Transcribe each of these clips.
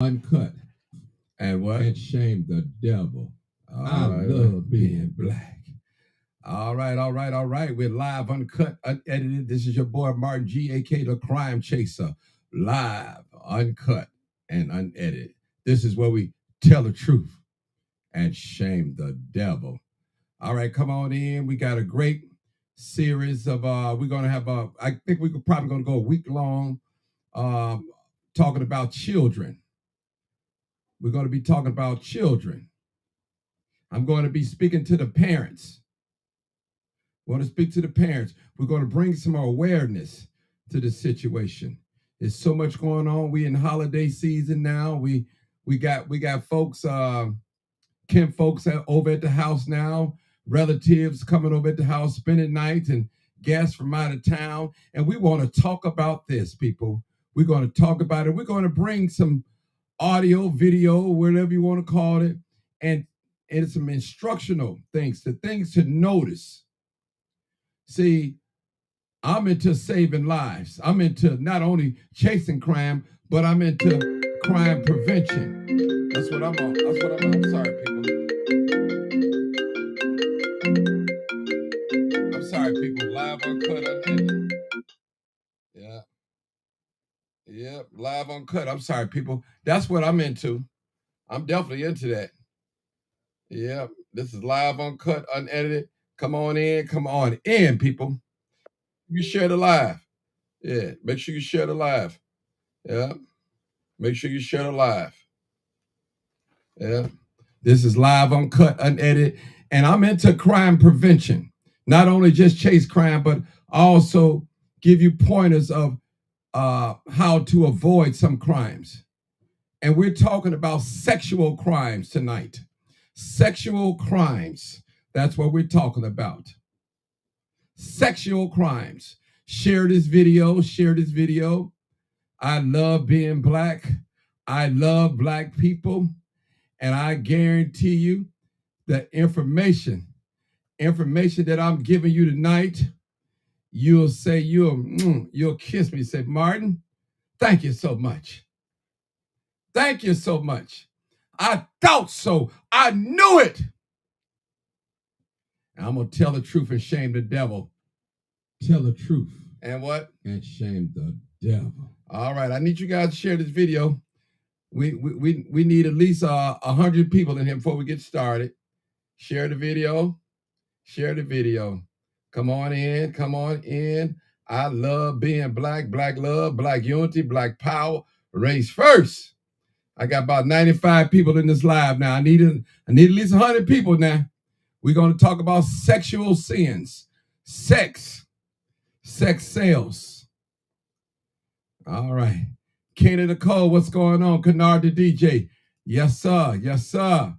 uncut And what? and shame the devil. I All right. love being black. All right, all right, all right. We're live, uncut, unedited. This is your boy Martin G, aka the Crime Chaser. Live, uncut, and unedited. This is where we tell the truth and shame the devil. All right, come on in. We got a great series of we're gonna have I think we're probably gonna go a week long talking about children. We're gonna be talking about children. I'm going to be speaking to the parents. We want to speak to the parents. We're going to bring some awareness to the situation. There's so much going on. We in holiday season now. We got folks, kin folks over at the house now, relatives coming over at the house, spending nights, and guests from out of town. And we want to talk about this, people. We're going to talk about it. We're going to bring some audio, video, whatever you want to call it, and some instructional things, the things to notice. See, I'm into saving lives. I'm into not only chasing crime, but I'm into crime prevention. That's what I'm on. That's what I'm on. I'm sorry, people. I'm sorry, people. Live, uncut, unedited. Yeah. Yep. Live, uncut. I'm sorry, people. That's what I'm into. I'm definitely into that. Yep. This is live, uncut, unedited. Come on in. Come on in, people. You share the live. Yeah. Make sure you share the live. Yeah. Make sure you share the live. Yeah. This is live, uncut, unedited. And I'm into crime prevention. Not only just chase crime, but also give you pointers of how to avoid some crimes. And we're talking about sexual crimes tonight. Sexual crimes. That's what we're talking about. Sexual crimes. Share this video. Share this video. I love being black. I love black people. And I guarantee you the information that I'm giving you tonight, you'll say, you'll kiss me, say, Martin, thank you so much. Thank you so much. I thought so. I knew it. And I'm going to tell the truth and shame the devil. Tell the truth And what? and shame the devil. All right. I need you guys to share this video. We need at least 100 people in here before we get started. Share the video. Share the video. Come on in. Come on in. I love being black. Black love, black unity, black power, race first. I got about 95 people in this live now. I need at least 100 people now. We're going to talk about sexual sins. Sex sales. All right. Kenny Nicole, what's going on? Kennard the DJ. Yes, sir. Yes, sir.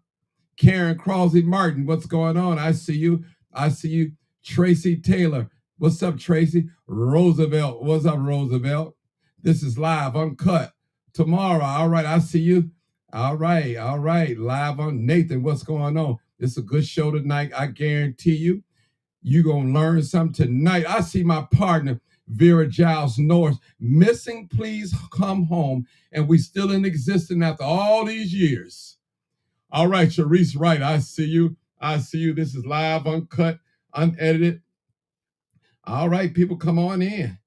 Karen Crosby Martin, what's going on? I see you. I see you. Tracy Taylor. What's up, Tracy? Roosevelt. What's up, Roosevelt? This is live, uncut. Tomorrow. All right, I see you. All right, all right. Live on Nathan. What's going on? It's a good show tonight. I guarantee you, you're going to learn something tonight. I see my partner, Vera Giles Norris. Missing, please come home. And we still in existence after all these years. All right, Sharice Wright, I see you. I see you. This is live, uncut, unedited. All right, people, come on in.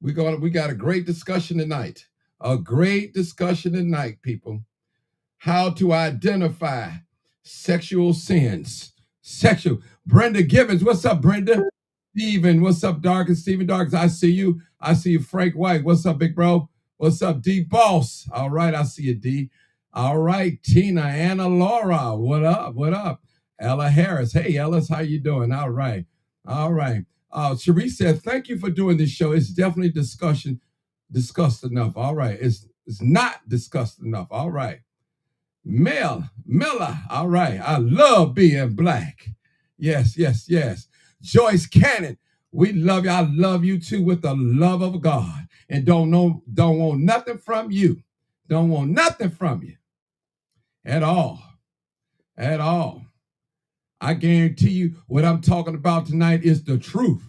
We got a great discussion tonight. A great discussion tonight, people. How to identify sexual sins. Brenda Givens, what's up, Brenda? Steven, what's up, Darkins? Steven Darkins, I see you. I see you, Frank White. What's up, big bro? What's up, D Boss? All right, I see you, D. All right, Tina, Anna Laura, what up? What up? Ella Harris, hey Ellis, how you doing? All right, all right. Sharice said, thank you for doing this show. It's definitely discussed enough. All right, it's not discussed enough. All right. Miller, all right. I love being black. Yes, yes, yes. Joyce Cannon, we love you. I love you too with the love of God. And don't want nothing from you. Don't want nothing from you. At all. At all. I guarantee you what I'm talking about tonight is the truth.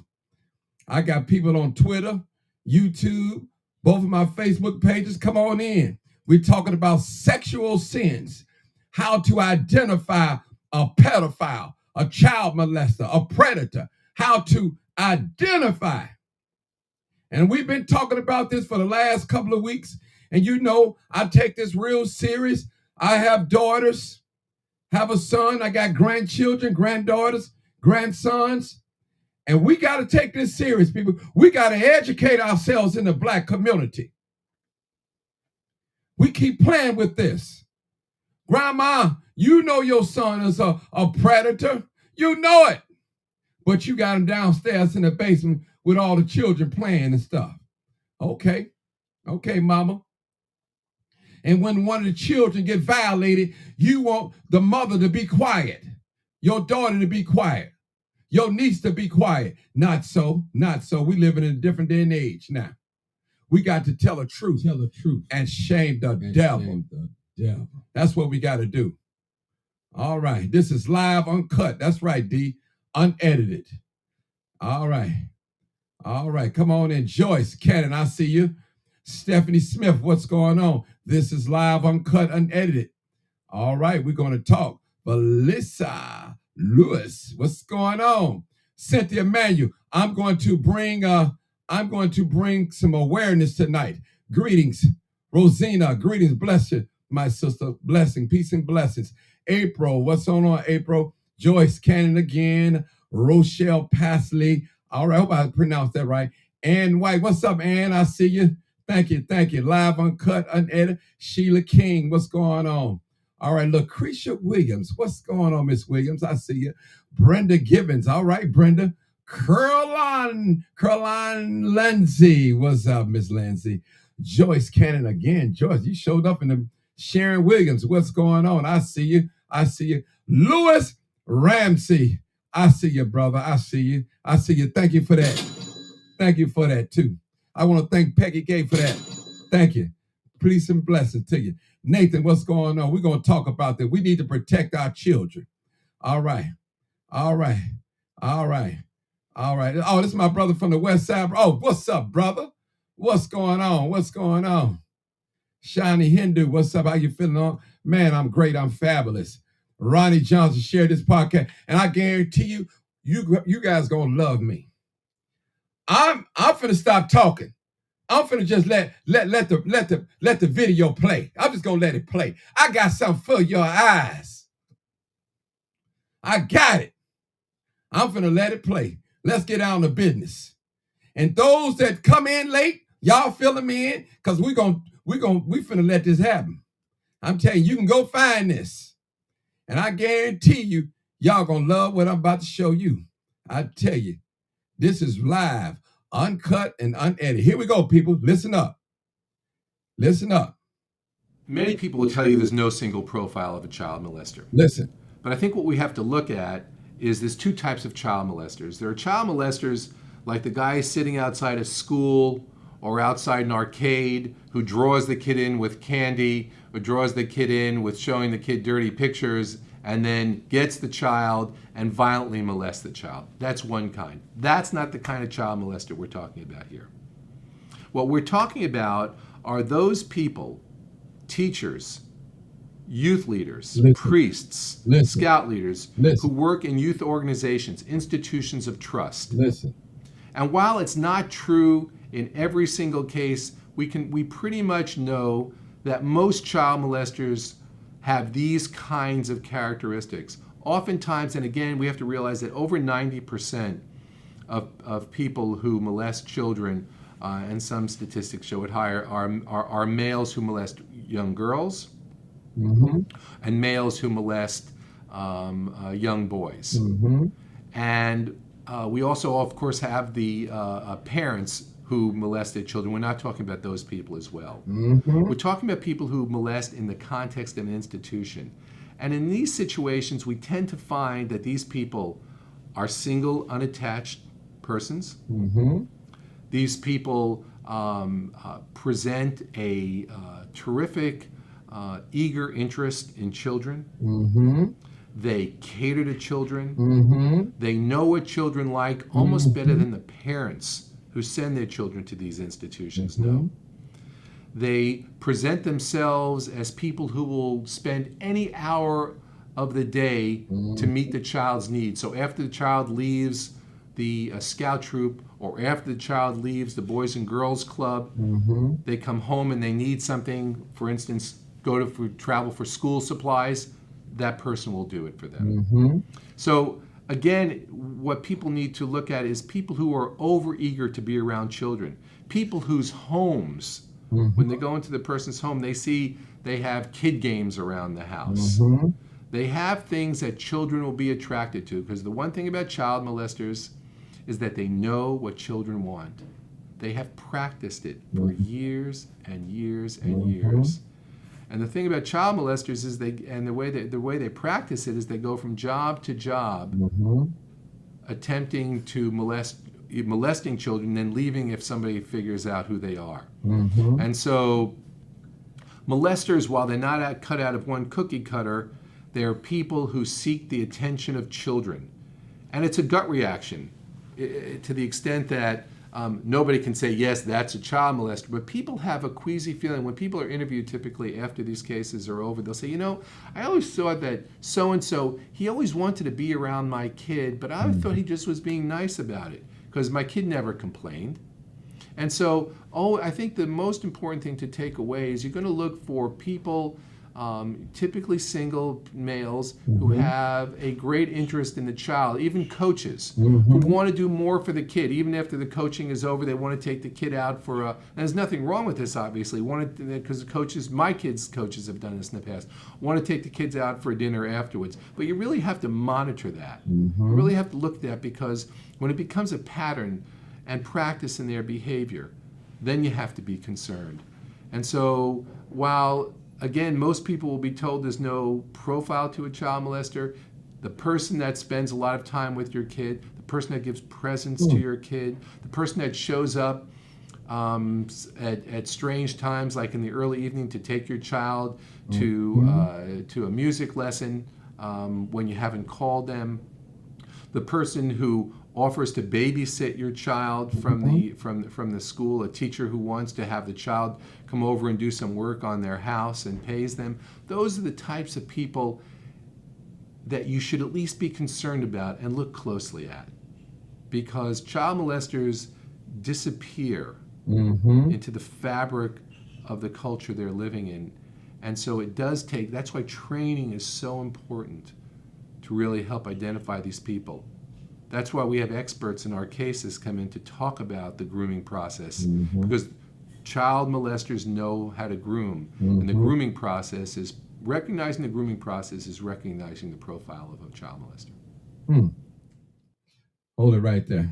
I got people on Twitter, YouTube, both of my Facebook pages. Come on in. We're talking about sexual sins, how to identify a pedophile, a child molester, a predator, how to identify. And we've been talking about this for the last couple of weeks. And you know, I take this real serious. I have daughters, have a son. I got grandchildren, granddaughters, grandsons. And we got to take this serious, people. We got to educate ourselves in the Black community. We keep playing with this. Grandma, you know your son is a predator. You know it. But you got him downstairs in the basement with all the children playing and stuff. Okay, mama. And when one of the children get violated, you want the mother to be quiet, your daughter to be quiet, your niece to be quiet. Not so. We live in a different day and age now. We got to tell the truth. Tell the truth. And shame the devil. Shame the devil. That's what we got to do. All right. This is live, uncut. That's right, D. Unedited. All right. Come on in. Joyce Cannon, I see you. Stephanie Smith, what's going on? This is live, uncut, unedited. All right. We're going to talk. Melissa Lewis, what's going on? Cynthia Manuel, I'm going to bring some awareness tonight. Greetings, Rosina. Greetings, blessed, my sister. Blessing, peace and blessings. April, what's on, April? Joyce Cannon again. Rochelle Pasley. All right, I hope I pronounced that right. Ann White, what's up, Ann? I see you. Thank you. Live, uncut, unedited. Sheila King, what's going on? All right, Lucretia Williams, what's going on, Miss Williams? I see you. Brenda Gibbons, all right, Brenda. Caroline Lindsay, what's up, Miss Lindsay? Joyce Cannon again. Joyce, you showed up in the Sharon Williams, what's going on? I see you. Lewis Ramsey, I see you, brother. I see you. Thank you for that too. I want to thank Peggy Gay for that. Thank you. Peace and blessings to you. Nathan, what's going on? We're going to talk about that. We need to protect our children. All right. Oh, this is my brother from the West Side. Oh, what's up, brother? What's going on? Shiny Hindu, what's up? How you feeling? Man, I'm great. I'm fabulous. Ronnie Johnson shared this podcast, and I guarantee you, you guys gonna love me. I'm finna stop talking. I'm finna just let the video play. I'm just gonna let it play. I got something for your eyes. I got it. I'm finna let it play. Let's get down to business. And those that come in late, y'all filling me in, because we finna let this happen. I'm telling you, you can go find this. And I guarantee you, y'all gonna love what I'm about to show you. I tell you, this is live, uncut, and unedited. Here we go, people. Listen up. Many people will tell you there's no single profile of a child molester. Listen. But I think what we have to look at is there's two types of child molesters. There are child molesters like the guy sitting outside a school or outside an arcade who draws the kid in with candy or draws the kid in with showing the kid dirty pictures and then gets the child and violently molests the child. That's one kind. That's not the kind of child molester we're talking about here. What we're talking about are those people, teachers, youth leaders, priests, scout leaders, who work in youth organizations, institutions of trust. And while it's not true in every single case, we pretty much know that most child molesters have these kinds of characteristics. Oftentimes, and again, we have to realize that over 90% of people who molest children, and some statistics show it higher, are males who molest young girls, and males who molest young boys. And we also, of course, have the parents who molested children. We're not talking about those people as well. We're talking about people who molest in the context of an institution. And in these situations, we tend to find that these people are single, unattached persons. These people present a terrific, eager interest in children. They cater to children. They know what children like almost better than the parents who send their children to these institutions know. They present themselves as people who will spend any hour of the day to meet the child's needs. So after the child leaves the scout troop, or after the child leaves the Boys and Girls Club, they come home and they need something, for instance, travel for school supplies, that person will do it for them. So again, what people need to look at is people who are overeager to be around children, people whose homes, when they go into the person's home, they see they have kid games around the house. They have things that children will be attracted to, because the one thing about child molesters is that they know what children want. They have practiced it for years and years and years. And the thing about child molesters is the way they practice it is they go from job to job, attempting to molesting children, then leaving if somebody figures out who they are. And so molesters, while they're not cut out of one cookie cutter, they're people who seek the attention of children. And it's a gut reaction to the extent that nobody can say, yes, that's a child molester, but people have a queasy feeling. When people are interviewed, typically after these cases are over, they'll say, you know, I always thought that so-and-so, he always wanted to be around my kid, but I thought he just was being nice about it because my kid never complained. And so, I think the most important thing to take away is you're going to look for people, typically single males, who have a great interest in the child, even coaches who want to do more for the kid. Even after the coaching is over, they want to take the kid out for and there's nothing wrong with this, obviously, because coaches, my kids' coaches have done this in the past, want to take the kids out for a dinner afterwards. But you really have to monitor that. You really have to look at that, because when it becomes a pattern and practice in their behavior, then you have to be concerned. And so while, again, most people will be told there's no profile to a child molester, the person that spends a lot of time with your kid, the person that gives presents to your kid, the person that shows up at strange times, like in the early evening, to take your child to a music lesson when you haven't called them, the person who offers to babysit your child from the school, a teacher who wants to have the child come over and do some work on their house and pays them. Those are the types of people that you should at least be concerned about and look closely at, because child molesters disappear into the fabric of the culture they're living in. And so it does take, that's why training is so important to really help identify these people. That's why we have experts in our cases come in to talk about the grooming process, because child molesters know how to groom. And the grooming process is, recognizing the grooming process is recognizing the profile of a child molester. Hold it right there.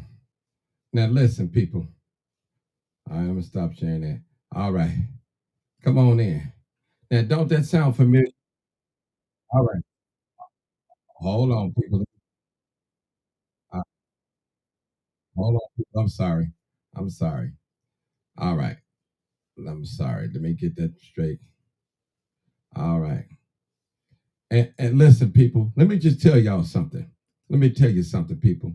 Now listen, people. All right, I'm going to stop sharing that. All right. Come on in. Now, don't that sound familiar? All right. Hold on, people. Hold on, people. I'm sorry. I'm sorry. All right. I'm sorry. Let me get that straight. All right. And listen, people, let me just tell y'all something. Let me tell you something, people.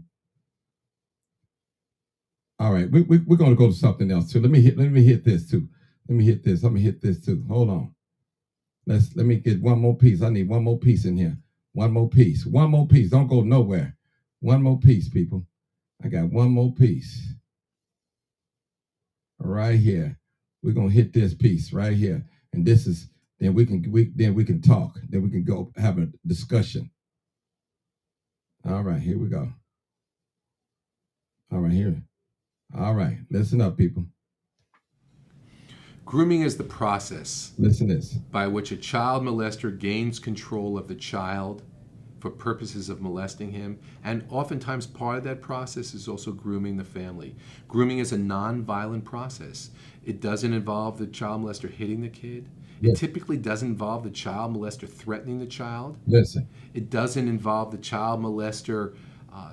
All right, we're going to go to something else too. Let me hit this too. Let me hit this. Let me hit this too. Hold on. Let me get one more piece. I need one more piece in here. One more piece. One more piece. Don't go nowhere. One more piece, people. I got one more piece. Right here. We're gonna hit this piece right here. And this is, then we can talk. Then we can go have a discussion. All right, here we go. All right, here. All right, listen up, people. Grooming is the process Listen this. by which a child molester gains control of the child for purposes of molesting him. And oftentimes part of that process is also grooming the family. Grooming is a non-violent process. It doesn't involve the child molester hitting the kid. It typically doesn't involve the child molester threatening the child. Listen. It doesn't involve the child molester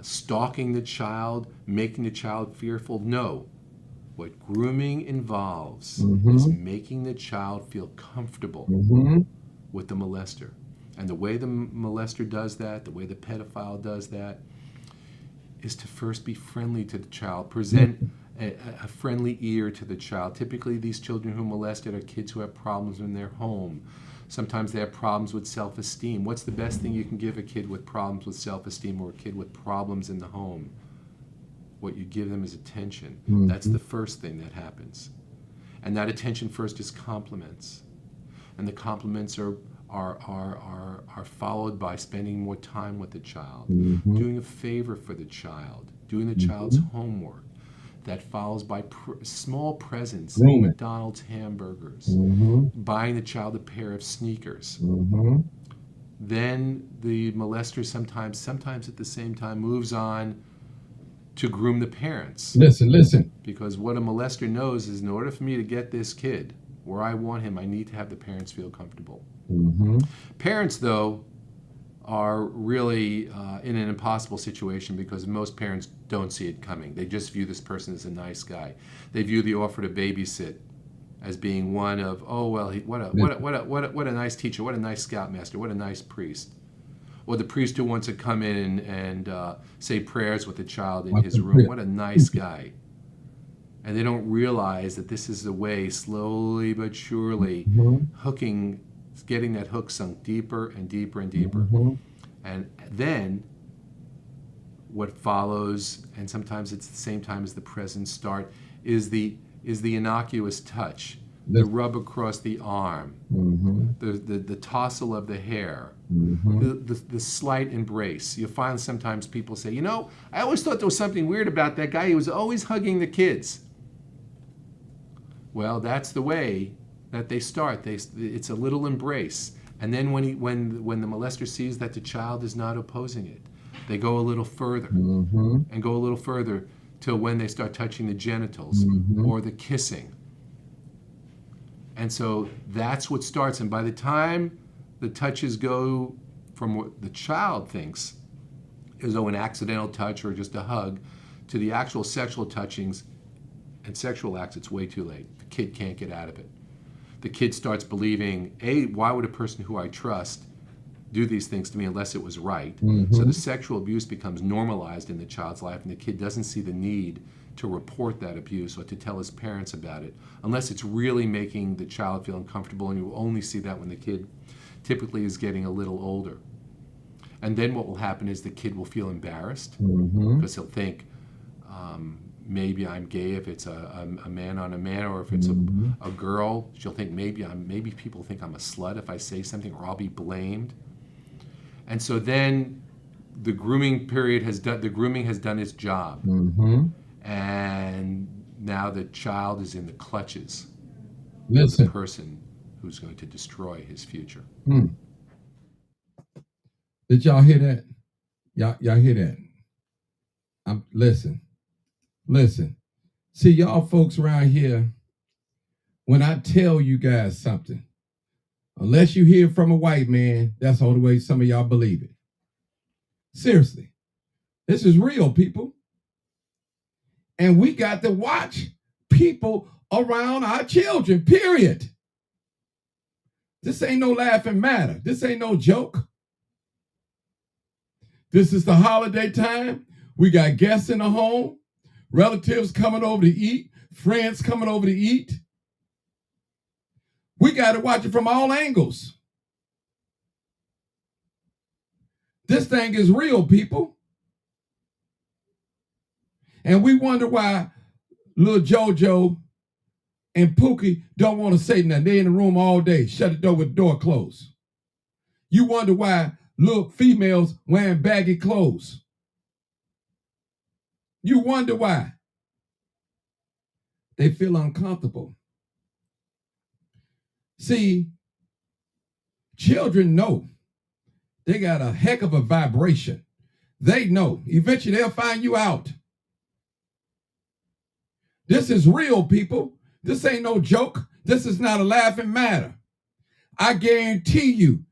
stalking the child, making the child fearful. No. What grooming involves is making the child feel comfortable with the molester. And the way the molester does that, the way the pedophile does that, is to first be friendly to the child, present a friendly ear to the child. Typically, these children who are molested are kids who have problems in their home. Sometimes they have problems with self-esteem. What's the best thing you can give a kid with problems with self-esteem or a kid with problems in the home? What you give them is attention. Mhm. That's the first thing that happens. And that attention first is compliments. And the compliments are followed by spending more time with the child, Mhm. doing a favor for the child, doing the child's homework. That follows by small presents, Grooming. McDonald's hamburgers, Mhm. buying the child a pair of sneakers. Mhm. Then the molester sometimes at the same time moves on to groom the parents. Listen. Because what a molester knows is in order for me to get this kid where I want him, I need to have the parents feel comfortable. Mhm. Parents, though, are really in an impossible situation because most parents don't see it coming. They just view this person as a nice guy. They view the offer to babysit as being one of, oh well, what a nice teacher, what a nice scoutmaster, what a nice priest, or the priest who wants to come in and say prayers with the child in his room. What a nice guy. And they don't realize that this is the way, slowly but surely, getting that hook sunk deeper and deeper and deeper. Mhm. And then what follows, and sometimes it's the same time as the presents start, is the innocuous touch, the rub across the arm, Mhm. the tousle of the hair, Mhm. the slight embrace. You find sometimes people say, I always thought there was something weird about that guy. He was always hugging the kids. Well, that's the way that they start. It's a little embrace. And then when the molester sees that the child is not opposing it, they go a little further Mhm. and go a little further till when they start touching the genitals or the kissing. And so that's what starts. And by the time the touches go from what the child thinks is an accidental touch or just a hug to the actual sexual touchings and sexual acts, it's way too late. The kid can't get out of it. The kid starts believing, why would a person who I trust do these things to me unless it was right? So the sexual abuse becomes normalized in the child's life, and the kid doesn't see the need to report that abuse or to tell his parents about it unless it's really making the child feel uncomfortable, and you only see that when the kid typically is getting a little older. And then what will happen is the kid will feel embarrassed because he'll think, maybe I'm gay if it's a man on a man, or if it's a girl, she'll think maybe people think I'm a slut if I say something, or I'll be blamed. And so then the grooming has done its job. And now the child is in the clutches of the person who's going to destroy his future. Did y'all hear that? Y'all hear that? Listen. See, y'all folks around here, when I tell you guys something, unless you hear from a white man, that's the only way some of y'all believe it. Seriously. This is real, people. And we got to watch people around our children, period. This ain't no laughing matter. This ain't no joke. This is the holiday time. We got guests in the home, relatives coming over to eat, friends coming over to eat. We got to watch it from all angles. This thing is real, people. And we wonder why little JoJo and Pookie don't want to say nothing. They in the room all day, shut the door with the door closed. You wonder why little females wearing baggy clothes. You wonder why. They feel uncomfortable. See, children know they got a heck of a vibration. They know. Eventually they'll find you out. This is real, people. This ain't no joke. This is not a laughing matter. I guarantee you,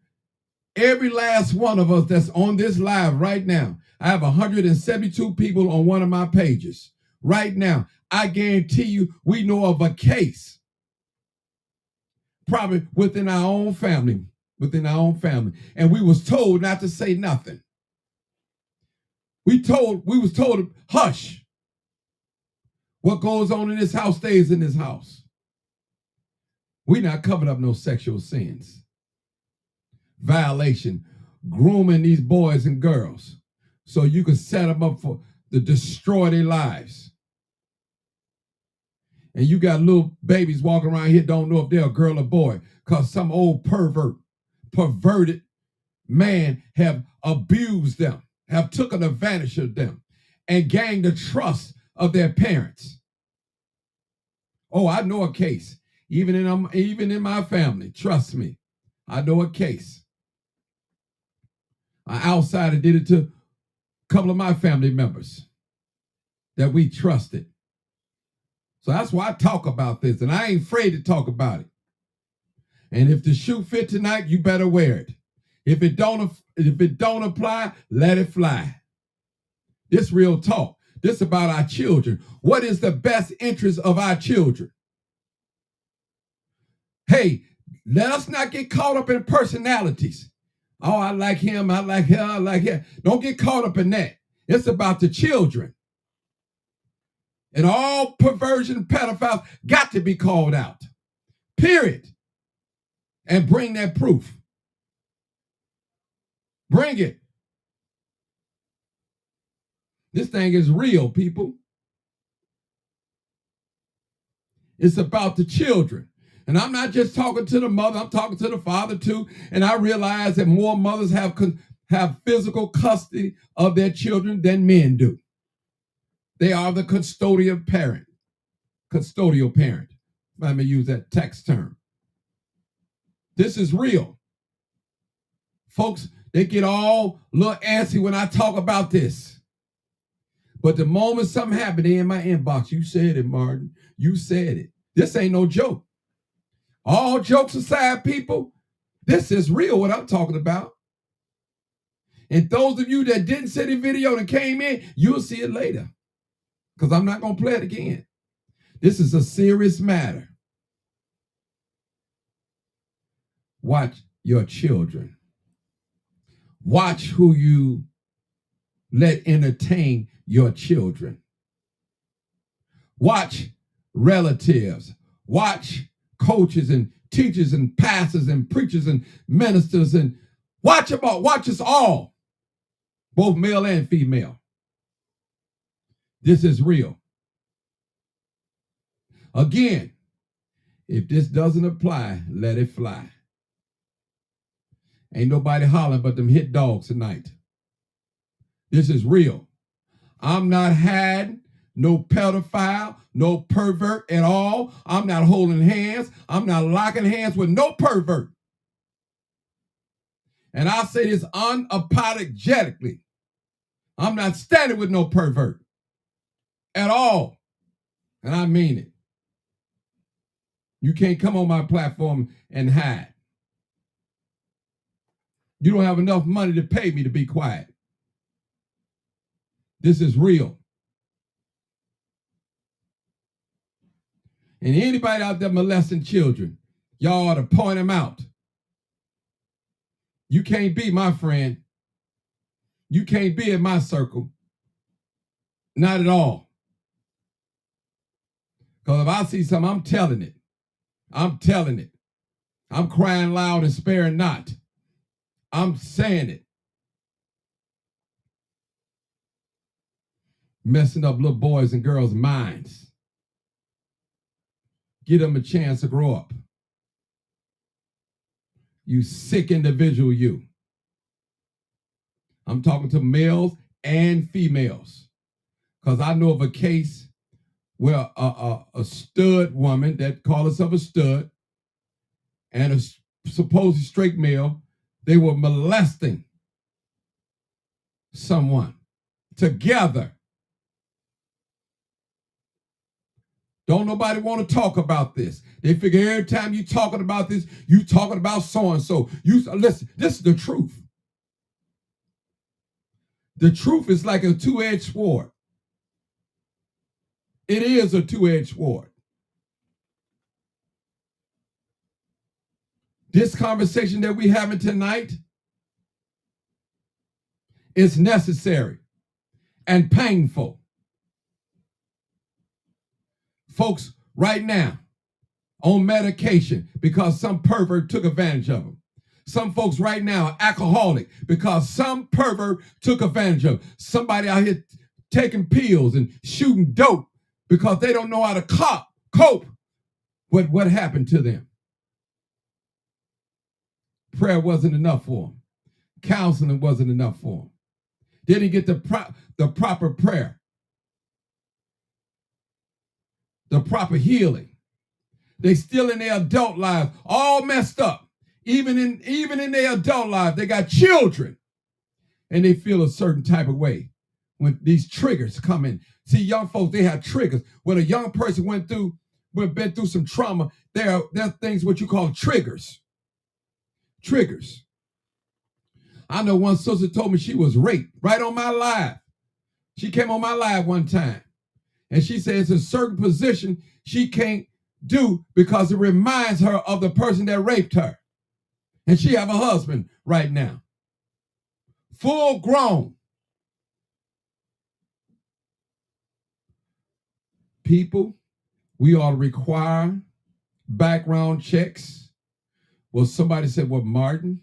every last one of us that's on this live right now, I have 172 people on one of my pages. Right now, I guarantee you we know of a case, probably within our own family, and we was told not to say nothing. We was told, hush. What goes on in this house stays in this house. We're not covering up no sexual sins, violation, grooming these boys and girls so you can set them up to destroy their lives. And you got little babies walking around here don't know if they're a girl or boy because some old perverted man have abused them, have taken advantage of them, and gained the trust of their parents. Oh, I know a case. Even in my family, trust me, I know a case. An outsider did it to a couple of my family members that we trusted. So that's why I talk about this, and I ain't afraid to talk about it. And if the shoe fit tonight, you better wear it. If it don't apply, let it fly. This real talk. This about our children. What is the best interest of our children? Hey, let us not get caught up in personalities. Oh, I like him, I like her, I like him. Don't get caught up in that. It's about the children. And all perversion pedophiles got to be called out. Period. And bring that proof. Bring it. This thing is real, people. It's about the children. And I'm not just talking to the mother, I'm talking to the father too. And I realize that more mothers have physical custody of their children than men do. They are the custodial parent. Let me use that text term. This is real. Folks, they get all a little antsy when I talk about this. But the moment something happened, they in my inbox. You said it, Martin. You said it. This ain't no joke. All jokes aside, people, this is real what I'm talking about. And those of you that didn't see the video and came in, you'll see it later. Because I'm not going to play it again. This is a serious matter. Watch your children. Watch who you let entertain your children. Watch relatives. Watch coaches and teachers and pastors and preachers and ministers, and watch them all. Watch us all, both male and female. This is real. Again, if this doesn't apply, let it fly. Ain't nobody hollering but them hit dogs tonight. This is real. I'm not hiding, no pedophile, no pervert at all. I'm not holding hands. I'm not locking hands with no pervert. And I say this unapologetically. I'm not standing with no pervert at all. And I mean it. You can't come on my platform and hide. You don't have enough money to pay me to be quiet. This is real. And anybody out there molesting children, y'all ought to point them out. You can't be my friend. You can't be in my circle. Not at all. Because if I see something, I'm telling it. I'm telling it. I'm crying loud and sparing not. I'm saying it. Messing up little boys and girls' minds. Give them a chance to grow up. You sick individual, you. I'm talking to males and females. Because I know of a case where a stud woman that called herself a stud and a supposed straight male, they were molesting someone together. Don't nobody want to talk about this. They figure every time you talking about this, you talking about so-and-so. Listen, this is the truth. The truth is like a two-edged sword. It is a two-edged sword. This conversation that we're having tonight is necessary and painful. Folks right now on medication because some pervert took advantage of them. Some folks right now are alcoholic because some pervert took advantage of them. Somebody out here taking pills and shooting dope because they don't know how to cope with what happened to them. Prayer wasn't enough for them. Counseling wasn't enough for them. They didn't get the proper prayer, the proper healing. They still in their adult lives, all messed up. Even in their adult lives, they got children, and they feel a certain type of way when these triggers come in. See, young folks, they have triggers. When a young person been through some trauma, there are things what you call triggers. Triggers. I know one sister told me she was raped right on my live. She came on my live one time, and she says a certain position she can't do because it reminds her of the person that raped her. And she have a husband right now. Full grown. People, we ought to require background checks. Well, somebody said, well, Martin,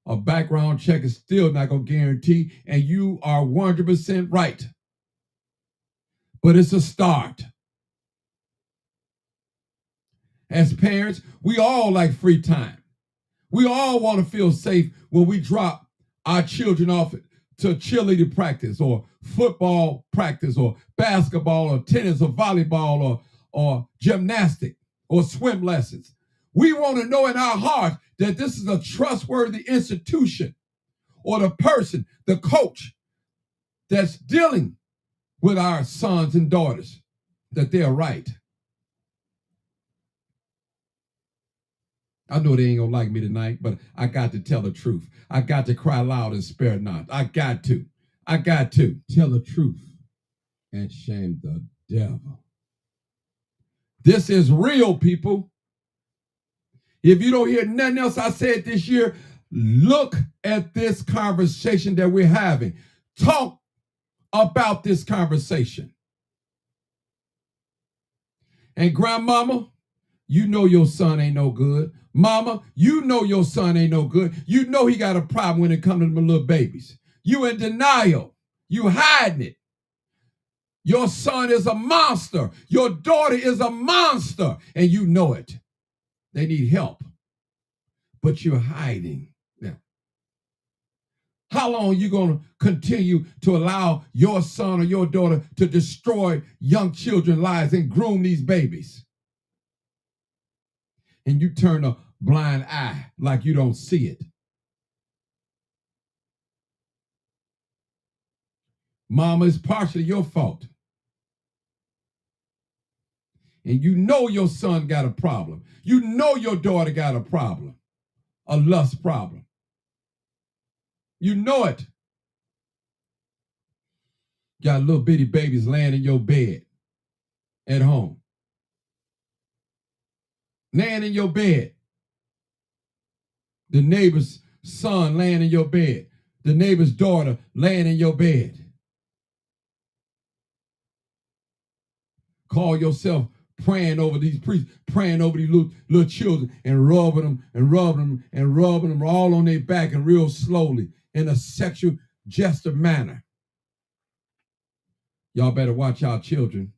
a background check is still not going to guarantee, and you are 100% right. But it's a start. As parents, we all like free time. We all want to feel safe when we drop our children off to cheerleading practice or football practice or basketball or tennis or volleyball or gymnastic or swim lessons. We want to know in our heart that this is a trustworthy institution, or the person, the coach that's dealing with our sons and daughters, that they're right. I know they ain't gonna like me tonight, but I got to tell the truth. I got to cry loud and spare not. I got to Tell the truth and shame the devil. This is real, people. If you don't hear nothing else I said this year, look at this conversation that we're having. Talk about this conversation. And grandmama, you know your son ain't no good. Mama, you know your son ain't no good. You know he got a problem when it comes to them little babies. You in denial. You hiding it. Your son is a monster. Your daughter is a monster, and you know it. They need help, but you're hiding them. How long are you going to continue to allow your son or your daughter to destroy young children's lives and groom these babies? And you turn a blind eye like you don't see it. Mama, it's partially your fault. And you know your son got a problem. You know your daughter got a problem, a lust problem. You know it. Got little bitty babies laying in your bed at home. Laying in your bed. The neighbor's son laying in your bed. The neighbor's daughter laying in your bed. Call yourself praying over these priests, praying over these little children and rubbing them and rubbing them and rubbing them all on their back and real slowly in a sexual gesture manner. Y'all better watch y'all children.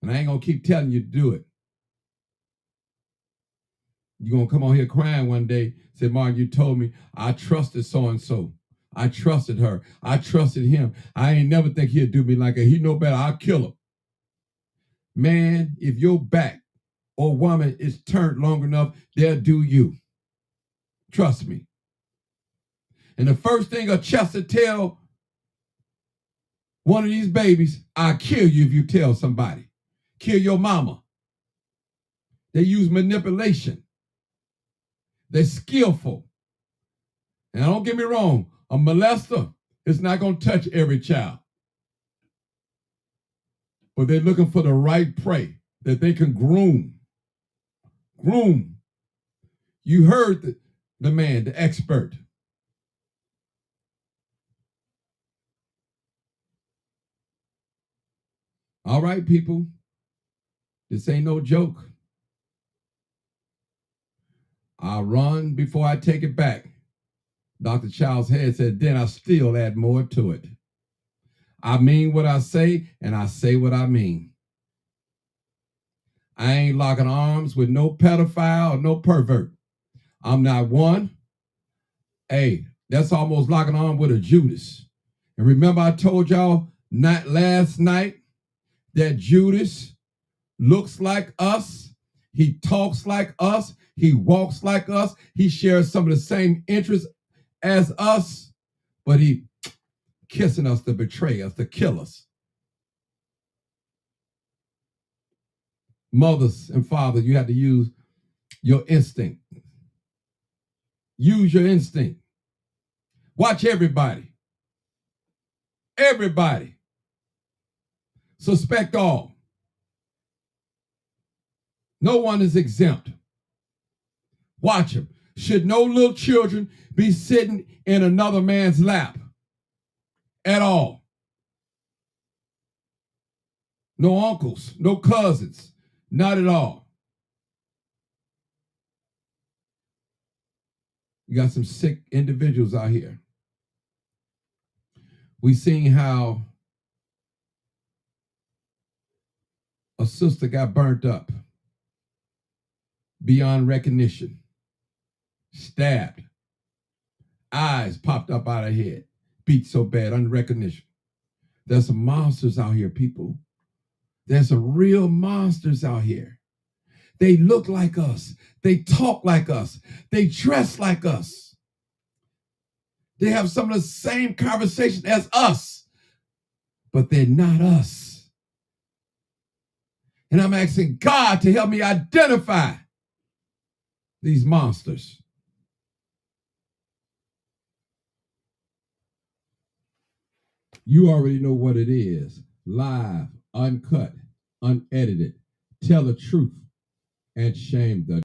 And I ain't going to keep telling you to do it. You're going to come on here crying one day, say, Martin, you told me I trusted so-and-so. I trusted her. I trusted him. I ain't never think he'd do me like that. He know better. I'll kill him. Man, if your back or woman is turned long enough, they'll do you. Trust me. And the first thing a Chester tell one of these babies, I'll kill you if you tell somebody. Kill your mama. They use manipulation. They're skillful. And don't get me wrong, a molester is not going to touch every child. But they're looking for the right prey that they can groom. Groom. You heard the man, the expert. All right, people. This ain't no joke. I'll run before I take it back. Dr. Charles Head said, then I still add more to it. I mean what I say, and I say what I mean. I ain't locking arms with no pedophile or no pervert. I'm not one. Hey, that's almost locking arms with a Judas. And remember I told y'all last night that Judas looks like us. He talks like us. He walks like us. He shares some of the same interests as us, but he kissing us to betray us, to kill us. Mothers and fathers, you have to use your instinct. Use your instinct. Watch everybody. Everybody. Suspect all. No one is exempt. Watch them. Should no little children be sitting in another man's lap at all? No uncles, no cousins, not at all. You got some sick individuals out here. We seen how a sister got burnt up beyond recognition, stabbed, eyes popped up out of her head, beat so bad, under recognition. There's some monsters out here, people. There's some real monsters out here. They look like us. They talk like us. They dress like us. They have some of the same conversation as us, but they're not us. And I'm asking God to help me identify these monsters. You already know what it is. Live, uncut, unedited. Tell the truth and shame the